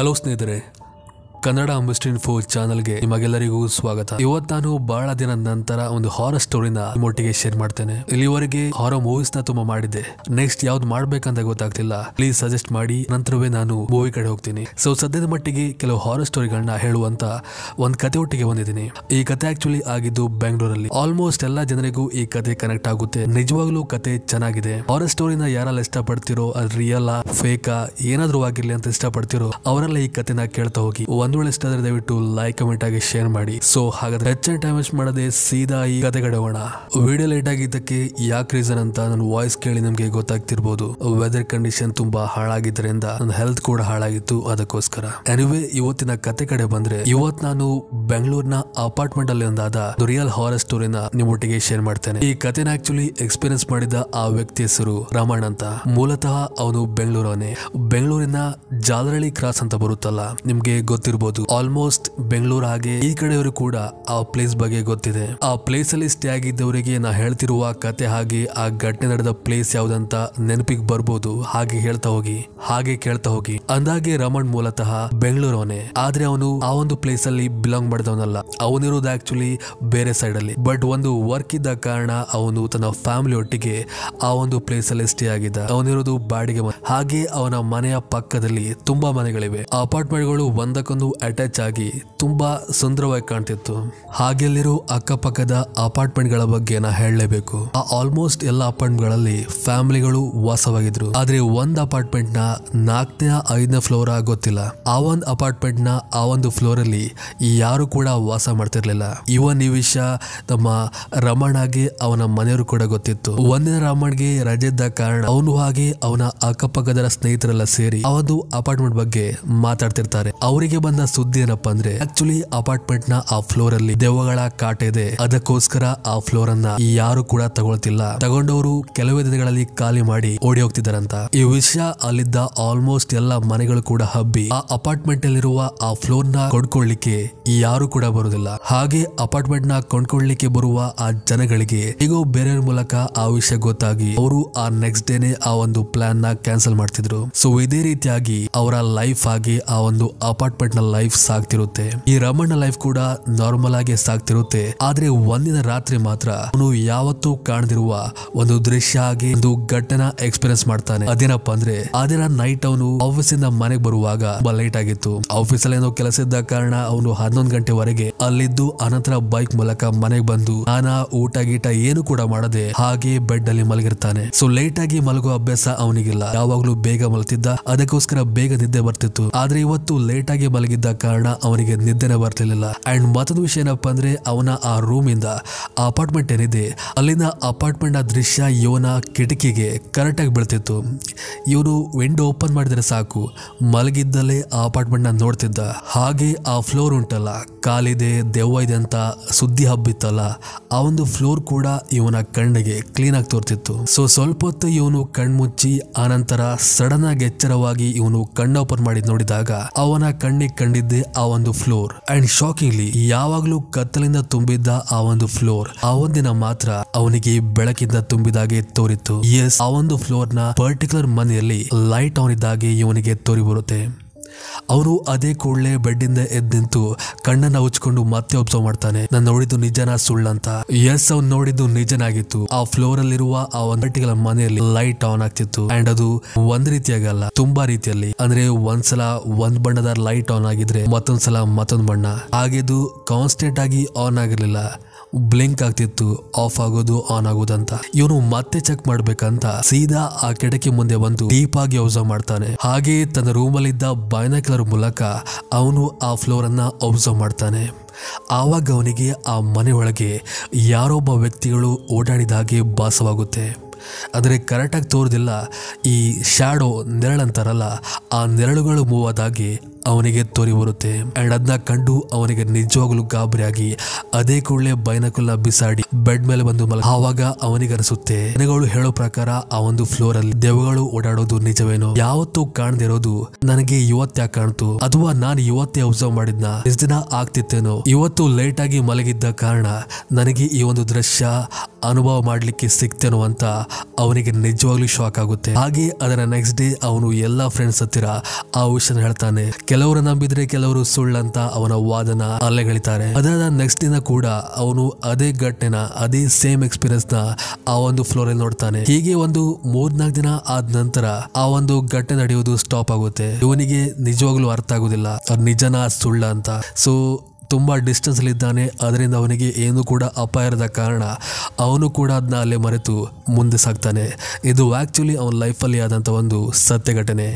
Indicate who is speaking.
Speaker 1: Hello ಸ್ನೇಹಿತರೆ, Kannada mystery info ಚಾನಲ್ಗೆ ನಿಮಗೆಲ್ಲರಿಗೂ ಸ್ವಾಗತ. ಇವತ್ತು ನಾನು ಬಹಳ ದಿನ ನಂತರ ಒಂದು ಹಾರರ್ ಸ್ಟೋರಿನ ನಿಮ್ಮೊಟ್ಟಿಗೆ ಶೇರ್ ಮಾಡ್ತೇನೆ. ಇಲ್ಲಿವರೆಗೆ ಹಾರರ್ ಮೂವೀಸ್ ನ ತುಂಬಾ ಮಾಡಿದ್ದೆ. ನೆಕ್ಸ್ಟ್ ಯಾವ್ದು ಮಾಡ್ಬೇಕಂತ ಗೊತ್ತಾಗ್ತಿಲ್ಲ. ಪ್ಲೀಸ್ ಸಜೆಸ್ಟ್ ಮಾಡಿ, ನಂತರವೇ ನಾನು ಮೂವಿ ಕಡೆ ಹೋಗ್ತೀನಿ. ಸೊ ಸದ್ಯದ ಮಟ್ಟಿಗೆ ಕೆಲವು ಹಾರರ್ ಸ್ಟೋರಿಗಳನ್ನ ಹೇಳುವಂತ ಒಂದು ಕತೆ ಒಟ್ಟಿಗೆ ಬಂದಿದ್ದೀನಿ. ಈ ಕತೆ ಆಕ್ಚುಲಿ ಆಗಿದ್ದು ಬೆಂಗಳೂರಲ್ಲಿ. ಆಲ್ಮೋಸ್ಟ್ ಎಲ್ಲಾ ಜನರಿಗೂ ಈ ಕತೆ ಕನೆಕ್ಟ್ ಆಗುತ್ತೆ. ನಿಜವಾಗ್ಲೂ ಕತೆ ಚೆನ್ನಾಗಿದೆ. ಹಾರರ್ ಸ್ಟೋರಿನ ಯಾರೆಲ್ಲ ಇಷ್ಟಪಡ್ತಿರೋ, ಅದು ರಿಯಲ್ ಫೇಕಾ ಏನಾದ್ರೂ ಆಗಿರ್ಲಿ ಅಂತ ಇಷ್ಟಪಡ್ತಿರೋ ಅವರೆಲ್ಲ ಈ ಕತೆನ ಕೇಳ್ತಾ ಹೋಗಿ. ಒಂದು ವೇಳೆ ಇಷ್ಟ ಆದ್ರೆ ದಯವಿಟ್ಟು ಲೈಕ್ ಕಮೆಂಟ್ ಆಗಿ ಶೇರ್ ಮಾಡಿ. ಸೊ ಹಾಗಾದ್ರೆ ಹೆಚ್ಚಿನ ಟೈಮ್ ವೇಸ್ಟ್ ಮಾಡದೆ ಸೀದಾ ಈ ಕತೆ ಕಡೆ ಹೋಗೋಣ. ವಿಡಿಯೋ ಲೇಟ್ ಆಗಿದ್ದಕ್ಕೆ ಯಾಕೆ ರೀಸನ್ ಅಂತ ನನ್ನ ವಾಯ್ಸ್ ಕೇಳಿ ನಿಮ್ಗೆ ಗೊತ್ತಾಗ್ತಿರ್ಬೋದು. ವೆದರ್ ಕಂಡೀಷನ್ ತುಂಬಾ ಹಾಳಾಗಿದ್ದರಿಂದ ನನ್ನ ಹೆಲ್ತ್ ಕೂಡ ಹಾಳಾಗಿತ್ತು, ಅದಕ್ಕೋಸ್ಕರ. ಎನಿವೇ, ಇವತ್ತಿನ ಕತೆ ಕಡೆ ಬಂದ್ರೆ, ಇವತ್ತು ನಾನು ಬೆಂಗಳೂರಿನ ಅಪಾರ್ಟ್ಮೆಂಟ್ ಅಲ್ಲಿ ಒಂದಾದ ರಿಯಲ್ ಹಾರರ್ ಸ್ಟೋರಿನ ನಿಮ್ಮೊಟ್ಟಿಗೆ ಶೇರ್ ಮಾಡ್ತೇನೆ. ಈ ಕತೆನ ಆಕ್ಚುಲಿ ಎಕ್ಸ್ಪೀರಿಯನ್ಸ್ ಮಾಡಿದ ಆ ವ್ಯಕ್ತಿ ಹೆಸರು ರಮಣ್ ಅಂತ. ಮೂಲತಃ ಅವನು ಬೆಂಗಳೂರವನೇ. ಬೆಂಗಳೂರಿನ ಜಾಲಹಳ್ಳಿ ಕ್ರಾಸ್ ಅಂತ ಬರುತ್ತಲ್ಲ, ನಿಮ್ಗೆ ಗೊತ್ತಿರ್ಬೋದು. ಆಲ್ಮೋಸ್ಟ್ ಬೆಂಗಳೂರು ಹಾಗೆ ಈ ಕಡೆಯವರು ಕೂಡ ಆ ಪ್ಲೇಸ್ ಬಗ್ಗೆ ಗೊತ್ತಿದೆ. ಆ ಪ್ಲೇಸ್ ಅಲ್ಲಿ ಸ್ಟೇ ಆಗಿದ್ದವರಿಗೆ ನಾ ಹೇಳ್ತಿರುವ ಕತೆ ಹಾಗೆ ಆ ಘಟನೆ ನಡೆದ ಪ್ಲೇಸ್ ಯಾವ್ದಂತ ನೆನಪಿಗೆ ಬರ್ಬೋದು. ಹಾಗೆ ಹೇಳ್ತಾ ಹೋಗಿ, ಹಾಗೆ ಕೇಳ್ತಾ ಹೋಗಿ. ಅಂದಾಗೆ ರಮಣ್ ಮೂಲತಃ ಬೆಂಗಳೂರವನೇ, ಆದ್ರೆ ಅವನು ಆ ಒಂದು ಪ್ಲೇಸ್ ಅಲ್ಲಿ ಬಿಲಾಂಗ್ ಮಾಡಿದವನಲ್ಲ. ಅವನಿರೋದು ಆಕ್ಚುಲಿ ಬೇರೆ ಸೈಡ್ ಅಲ್ಲಿ. ಬಟ್ ಒಂದು ವರ್ಕ್ ಇದ್ದ ಕಾರಣ ಅವನು ತನ್ನ ಫ್ಯಾಮಿಲಿ ಒಟ್ಟಿಗೆ ಆ ಒಂದು ಪ್ಲೇಸ್ ಅಲ್ಲಿ ಸ್ಟೇ ಆಗಿದ್ದ. ಅವನಿರೋದು ಬಾಡಿಗೆ ಮನೆ. ಹಾಗೆ ಅವನ ಮನೆಯ ಪಕ್ಕದಲ್ಲಿ ತುಂಬಾ ಮನೆಗಳಿವೆ. ಆ ಅಪಾರ್ಟ್ಮೆಂಟ್ ಗಳು ಒಂದಕ್ಕೊಂದು ಅಟ್ಯಾಚ್ ಆಗಿ ತುಂಬಾ ಸುಂದರವಾಗಿ ಕಾಣ್ತಿತ್ತು. ಹಾಗೆ ಅಲ್ಲಿರೋ ಅಕ್ಕಪಕ್ಕದ ಅಪಾರ್ಟ್ಮೆಂಟ್ ಗಳ ಬಗ್ಗೆ ನಾ ಹೇಳಲೇಬೇಕು. ಆ ಆಲ್ಮೋಸ್ಟ್ ಎಲ್ಲ ಅಪಾರ್ಟ್ಮೆಂಟ್ ಗಳಲ್ಲಿ ಫ್ಯಾಮಿಲಿಗಳು ವಾಸವಾಗಿದ್ರು. ಆದ್ರೆ ಒಂದ್ ಅಪಾರ್ಟ್ಮೆಂಟ್ ನ 4ನೇ 5ನೇ ಫ್ಲೋರ್ ಗೊತ್ತಿಲ್ಲ. ಆ ಒಂದು ಅಪಾರ್ಟ್ಮೆಂಟ್ ನ ಆ ಒಂದು ಫ್ಲೋರ್ ಅಲ್ಲಿ ಯಾರು ಕೂಡ ವಾಸ ಮಾಡ್ತಿರ್ಲಿಲ್ಲ. ಇವನ್ ಈ ವಿಷಯ ನಮ್ಮ ರಮಣ್ಗೆ ಅವನ ಮನೆಯವರು ಕೂಡ ಗೊತ್ತಿತ್ತು. ಒಂದಿನ ರಮಣ್ಗೆ ರಜೆ ಇದ್ದ ಕಾರಣ ಅವನು ಹಾಗೆ ಅವನ ಅಕ್ಕಪಕ್ಕದ ಸ್ನೇಹಿತರೆಲ್ಲ ಸೇರಿ ಆ ಒಂದು ಅಪಾರ್ಟ್ಮೆಂಟ್ ಬಗ್ಗೆ ಮಾತಾಡ್ತಿರ್ತಾರೆ. ಅವರಿಗೆ ಬಂದ ಸುದ್ದಿ ಏನಪ್ಪಾ ಅಂದ್ರೆ, ಆಕ್ಚುಲಿ ಅಪಾರ್ಟ್ಮೆಂಟ್ ನ ಆ ಫ್ಲೋರ್ ಅಲ್ಲಿ ದೆವ್ವಗಳ ಕಾಟ ಇದೆ. ಅದಕ್ಕೋಸ್ಕರ ಆ ಫ್ಲೋರ್ ಅನ್ನ ಯಾರು ಕೂಡ ತಗೊಳ್ತಿಲ್ಲ. ತಗೊಂಡವರು ಕೆಲವೇ ದಿನಗಳಲ್ಲಿ ಖಾಲಿ ಮಾಡಿ ಓಡಿ ಹೋಗ್ತಿದಾರಂತ. ಈ ವಿಷಯ ಅಲ್ಲಿದ್ದ ಆಲ್ಮೋಸ್ಟ್ ಎಲ್ಲ ಮನೆಗಳು ಕೂಡ ಹಬ್ಬಿ ಆ ಅಪಾರ್ಟ್ಮೆಂಟ್ ಅಲ್ಲಿರುವ ಆ ಫ್ಲೋರ್ ನ ಕೊಂಡ್ಕೊಳ್ಳಿಕ್ಕೆ ಯಾರು ಕೂಡ ಬರುದಿಲ್ಲ. ಹಾಗೆ ಅಪಾರ್ಟ್ಮೆಂಟ್ ನ ಕೊಂಡ್ಕೊಳ್ಳಿಕ್ಕೆ ಬರುವ ಆ ಜನಗಳಿಗೆ ಹೇಗೋ ಬೇರೆಯವ್ರ ಮೂಲಕ ಆ ವಿಷಯ ಗೊತ್ತಾಗಿ ಅವರು ಆ ನೆಕ್ಸ್ಟ್ ಡೇನೆ ಆ ಒಂದು ಪ್ಲಾನ್ ನ ಕ್ಯಾನ್ಸಲ್ ಮಾಡ್ತಿದ್ರು. ಸೊ ಇದೇ ರೀತಿಯಾಗಿ ಅವರ ಲೈಫ್ ಆಗಿ ಆ ಒಂದು ಅಪಾರ್ಟ್ಮೆಂಟ್ ನ ಲೈಫ್ ಸಾಗ್ತಿರುತ್ತೆ. ಈ ರಮಣ್ಣ ಲೈಫ್ ಕೂಡ ನಾರ್ಮಲ್ ಆಗಿ ಸಾಗ್ತಿರುತ್ತೆ. ಆದ್ರೆ ಒಂದಿನ ರಾತ್ರಿ ಮಾತ್ರ ಅವನು ಯಾವತ್ತೂ ಕಾಣದಿರುವ ಒಂದು ದೃಶ್ಯ ಆಗಿ ಒಂದು ಘಟನೆ ಎಕ್ಸ್ಪೀರಿಯನ್ಸ್ ಮಾಡ್ತಾನೆ. ಅದೇನಪ್ಪ ಅಂದ್ರೆ, ಆ ದಿನ ನೈಟ್ ಅವನು ಆಫೀಸ್ ಇಂದ ಮನೆಗೆ ಬರುವಾಗ ತುಂಬಾ ಲೇಟ್ ಆಗಿತ್ತು. ಆಫೀಸ್ ಅಲ್ಲಿ ಏನೋ ಕೆಲಸ ಇದ್ದ ಕಾರಣ ಅವನು 11 ಗಂಟೆವರೆಗೆ ಅಲ್ಲಿದ್ದು ಅನಂತರ ಬೈಕ್ ಮೂಲಕ ಮನೆಗೆ ಬಂದು ನಾನಾ ಊಟ ಗೀಟ ಏನು ಕೂಡ ಮಾಡದೆ ಹಾಗೆ ಬೆಡ್ ಅಲ್ಲಿ ಮಲಗಿರ್ತಾನೆ. ಸೊ ಲೇಟ್ ಆಗಿ ಮಲಗುವ ಅಭ್ಯಾಸ ಅವನಿಗಿಲ್ಲ. ಯಾವಾಗ್ಲೂ ಬೇಗ ಮಲಗ್ತಿದ್ದ, ಅದಕ್ಕೋಸ್ಕರ ಬೇಗ ನಿದ್ದೆ ಬರ್ತಿತ್ತು. ಆದ್ರೆ ಇವತ್ತು ಲೇಟ್ ಆಗಿ ಮಲಗಿದ್ದ ಕಾರಣ ಅವನಿಗೆ ನಿದ್ದೆನೆ ಬರ್ತಿರ್ಲಿಲ್ಲ. ಅಂಡ್ ಮತ್ತೊಂದು ವಿಷಯ ಏನಪ್ಪಾ ಅಂದ್ರೆ, ಅವನ ಆ ರೂಮ್ ಇಂದ ಆ ಅಪಾರ್ಟ್ಮೆಂಟ್ ಏನಿದೆ ಅಲ್ಲಿನ ಅಪಾರ್ಟ್ಮೆಂಟ್ ನ ದೃಶ್ಯ ಇವನ ಕಿಟಕಿಗೆ ಕರೆಕ್ಟ್ ಆಗಿ ಬೀಳ್ತಿತ್ತು. ಇವನು ವಿಂಡೋ ಓಪನ್ ಮಾಡಿದ್ರೆ ಸಾಕು, ಮಲಗಿದ್ದಲ್ಲೇ ಆ ಅಪಾರ್ಟ್ಮೆಂಟ್ ನ ನೋಡ್ತಿದ್ದ. ಹಾಗೆ ಆ ಫ್ಲೋರ್ ಉಂಟಲ್ಲ, ಕಾಲಿದೆ, ದೆವ್ವ ಇದೆ ಅಂತ ಸುದ್ದಿ ಹಬ್ಬಿತ್ತಲ್ಲ, ಆ ಒಂದು ಫ್ಲೋರ್ ಕೂಡ ಇವನ ಕಣ್ಣಿಗೆ ಕ್ಲೀನ್ ಆಗಿ ತೋರ್ತಿತ್ತು. ಸೊ ಸ್ವಲ್ಪ ಹೊತ್ತು ಇವನು ಕಣ್ಮುಚ್ಚಿ ಆನಂತರ ಸಡನ್ ಆಗಿ ಎಚ್ಚರವಾಗಿ ಇವನು ಕಣ್ಣು ಓಪನ್ ಮಾಡಿ ನೋಡಿದಾಗ ಅವನ ಕಣ್ಣಿಗೆ ಕಂಡಿದ್ದೆ ಆ ಒಂದು ಫ್ಲೋರ್. ಅಂಡ್ ಶಾಕಿಂಗ್ಲಿ ಯಾವಾಗ್ಲೂ ಕತ್ತಲಿಂದ ತುಂಬಿದ್ದ ಆ ಒಂದು ಫ್ಲೋರ್ ಆ ಒಂದಿನ ಮಾತ್ರ ಅವನಿಗೆ ಬೆಳಕಿಂದ ತುಂಬಿದಾಗೆ ತೋರಿತ್ತು. ಎಸ್, ಆ ಒಂದು ಫ್ಲೋರ್ ನ ಪರ್ಟಿಕ್ಯುಲರ್ ಮನೆಯಲ್ಲಿ ಲೈಟ್ ಆನ್ ಇದ್ದಾಗೆ ಇವನಿಗೆ ತೋರಿ ಬರುತ್ತೆ. ಅವನು ಅದೇ ಕೂಡಲೇ ಬೆಡ್ ಇಂದ ಎದ್ದು ನಿಂತು ಕಣ್ಣನ್ನ ಉಚ್ಕೊಂಡು ಮತ್ತೆ ಒಬ್ಸರ್ವ್ ಮಾಡ್ತಾನೆ. ನಾನು ನೋಡಿದ್ದು ನಿಜನಾ ಸುಳ್ಳಂತ. ಎಸ್, ಅವ್ನು ನೋಡಿದ್ದು ನಿಜನಾಗಿತ್ತು. ಆ ಫ್ಲೋರ್ ಅಲ್ಲಿರುವ ಆ ಒಂದು ಪರ್ಟಿಕ್ಯುಲರ್ ಮನೆಯಲ್ಲಿ ಲೈಟ್ ಆನ್ ಆಗ್ತಿತ್ತು. ಅಂಡ್ ಅದು ಒಂದ್ ರೀತಿಯಾಗಲ್ಲ, ತುಂಬಾ ರೀತಿಯಲ್ಲಿ. ಅಂದ್ರೆ ಒಂದ್ಸಲ ಒಂದ್ ಬಣ್ಣದ ಲೈಟ್ ಆನ್ ಆಗಿದ್ರೆ ಮತ್ತೊಂದ್ಸಲ ಮತ್ತೊಂದ್ ಬಣ್ಣ. ಹಾಗೆದು ಕಾನ್ಸ್ಟೆಂಟ್ ಆಗಿ ಆನ್ ಆಗಿರ್ಲಿಲ್ಲ, ಬ್ಲಿಂಕ್ ಆಗ್ತಿತ್ತು, ಆಫ್ ಆಗೋದು ಆನ್ ಆಗೋದಂತ. ಇವನು ಮತ್ತೆ ಚೆಕ್ ಮಾಡ್ಬೇಕಂತ ಸೀದಾ ಆ ಕಿಟಕಿ ಮುಂದೆ ಬಂದು ಡೀಪ್ ಆಗಿ ಅಬ್ಸರ್ವ್ ಮಾಡ್ತಾನೆ. ಹಾಗೆ ತನ್ನ ರೂಮ್ ಅಲ್ಲಿ ಇದ್ದ ಬೈನಾಕ್ಯುಲರ್ ಮೂಲಕ ಅವನು ಆ ಫ್ಲೋರ್ ಅನ್ನ ಅಬ್ಸರ್ವ್ ಮಾಡ್ತಾನೆ. ಆವಾಗ ಅವನಿಗೆ ಆ ಮನೆ ಒಳಗೆ ಯಾರೊಬ್ಬ ವ್ಯಕ್ತಿಗಳು ಓಡಾಡಿದ ಹಾಗೆ ಭಾಸವಾಗುತ್ತೆ. ಆದರೆ ಕರೆಕ್ಟಾಗಿ ತೋರ್ದಿಲ್ಲ. ಈ ಶ್ಯಾಡೋ, ನೆರಳಂತಾರಲ್ಲ, ಆ ನೆರಳುಗಳು ಮೂವ್ ಆದಾಗೆ ಅವನಿಗೆ ತೋರಿ ಬರುತ್ತೆ. ಅಂಡ್ ಅದನ್ನ ಕಂಡು ಅವನಿಗೆ ನಿಜವಾಗ್ಲೂ ಗಾಬರಿಯಾಗಿ ಅದೇ ಕೂಡಲೇ ಬೈನಕುಲ್ನ ಬಿಸಾಡಿ ಬೆಡ್ ಮೇಲೆ ಬಂದು ಆವಾಗ ಅವನಿಗೆ ಅನಿಸುತ್ತೆ, ಜನಗಳು ಹೇಳೋ ಪ್ರಕಾರ ಆ ಒಂದು ಫ್ಲೋರ್ ಅಲ್ಲಿ ದೆವ್ವಗಳು ಓಡಾಡೋದು ನಿಜವೇನೋ, ಯಾವತ್ತೂ ಕಾಣದಿರೋದು ನನಗೆ ಇವತ್ತ್ಯಾಕೆ ಕಾಣ್ತು, ಅಥವಾ ನಾನು ಇವತ್ತೇ ಅಬ್ಸರ್ವ್ ಮಾಡಿದ್ನ, ಇಷ್ಟು ದಿನ ಆಗ್ತಿತ್ತೇನೋ, ಇವತ್ತು ಲೇಟ್ ಆಗಿ ಮಲಗಿದ್ದ ಕಾರಣ ನನಗೆ ಈ ಒಂದು ದೃಶ್ಯ ಅನುಭವ ಮಾಡ್ಲಿಕ್ಕೆ ಸಿಕ್ತೇನೋ ಅಂತ ಅವನಿಗೆ ನಿಜವಾಗ್ಲೂ ಶಾಕ್ ಆಗುತ್ತೆ. ಹಾಗೆ ಅದರ ನೆಕ್ಸ್ಟ್ ಡೇ ಅವನು ಎಲ್ಲಾ ಫ್ರೆಂಡ್ಸ್ ಹತ್ತಿರ ಆ ವಿಷಯ ಹೇಳ್ತಾನೆ. ಕೆಲವರು ನಂಬಿದ್ರೆ ಕೆಲವರು ಸುಳ್ಳಂತ ಅವನ ವಾದನ ಅಲೆಗಳಿತಾರೆ. ಅದಾದ ನೆಕ್ಸ್ಟ್ ದಿನ ಕೂಡ ಅವನು ಅದೇ ಘಟನೆನ ಅದೇ ಸೇಮ್ ಎಕ್ಸ್ಪೀರಿಯನ್ಸ್ ನ ಆ ಒಂದು ಫ್ಲೋರ್ ಅಲ್ಲಿ ನೋಡ್ತಾನೆ. ಹೀಗೆ ಒಂದು 3-4 ದಿನ ಆದ ನಂತರ ಆ ಒಂದು ಘಟನೆ ನಡೆಯುವುದು ಸ್ಟಾಪ್ ಆಗುತ್ತೆ. ಇವನಿಗೆ ನಿಜವಾಗ್ಲೂ ಅರ್ಥ ಆಗುದಿಲ್ಲ ಅದು ನಿಜನ ಸುಳ್ಳ ಅಂತ. ಸೊ ತುಂಬಾ ಡಿಸ್ಟೆನ್ಸ್ ಅಲ್ಲಿ ಇದ್ದಾನೆ. ಅದರಿಂದ ಅವನಿಗೆ ಏನು ಕೂಡ ಅಪಾಯ ಇರದ ಕಾರಣ ಅವನು ಕೂಡ ಅದನ್ನ ಅಲ್ಲೇ ಮರೆತು ಮುಂದೆ ಸಾಗ್ತಾನೆ. ಇದು ಆಕ್ಚುಲಿ ಅವನ ಲೈಫಲ್ಲಿ ಆದಂತ ಒಂದು ಸತ್ಯ ಘಟನೆ.